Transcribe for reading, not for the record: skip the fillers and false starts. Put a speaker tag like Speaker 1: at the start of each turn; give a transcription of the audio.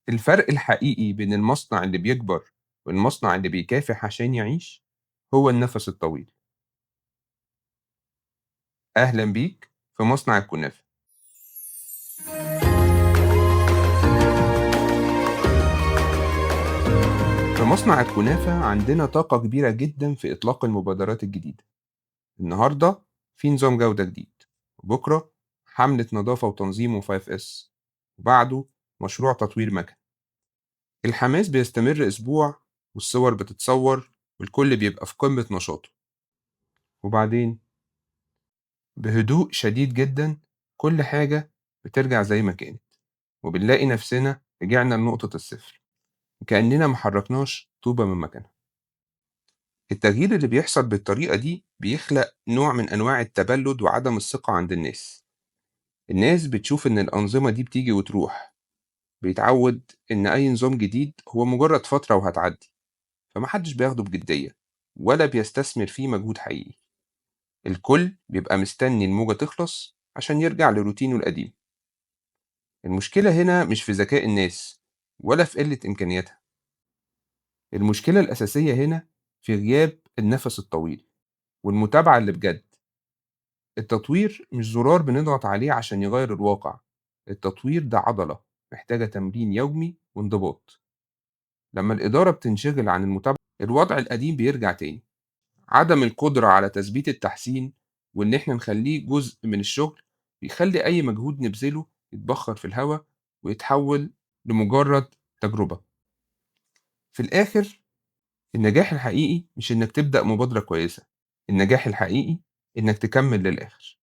Speaker 1: الفرق الحقيقي بين المصنع اللي بيكبر والمصنع اللي بيكافح عشان يعيش هو النفس الطويل. أهلا بيك في مصنع الكنافة. في مصنع الكنافة عندنا طاقة كبيرة جدا في إطلاق المبادرات الجديدة. النهاردة في نظام جودة جديد، وبكرة حملة نظافة وتنظيم و5S، وبعده مشروع تطوير مكن. الحماس بيستمر أسبوع، والصور بتتصور، والكل بيبقى في قمة نشاطه. وبعدين بهدوء شديد جدًا كل حاجة بترجع زي ما كانت، وبنلاقي نفسنا رجعنا لنقطة الصفر، وكأننا ما حركناش طوبة من مكانها. التغيير اللي بيحصل بالطريقة دي بيخلق نوع من أنواع التبلد وعدم الثقة عند الناس. الناس بتشوف إن الأنظمة دي بتيجي وتروح، بيتعود إن أي نظام جديد هو مجرد فترة وهتعدي، فمحدش بياخده بجدية ولا بيستثمر فيه مجهود حقيقي. الكل بيبقى مستني الموجة تخلص عشان يرجع لروتينه القديم. المشكلة هنا مش في ذكاء الناس ولا في قلة إمكانياتها. المشكلة الأساسية هنا في غياب النفس الطويل والمتابعة اللي بجد. التطوير مش زرار بنضغط عليه عشان يغير الواقع. التطوير ده عضلة محتاجة تمرين يومي وانضباط. لما الإدارة بتنشغل عن المتابعة الوضع القديم بيرجع تاني. عدم القدرة على تثبيت التحسين وإن إحنا نخليه جزء من الشغل بيخلي أي مجهود نبذله يتبخر في الهوا ويتحول لمجرد تجربة. في الآخر، النجاح الحقيقي مش إنك تبدأ مبادرة كويسة، النجاح الحقيقي إنك تكمل للآخر.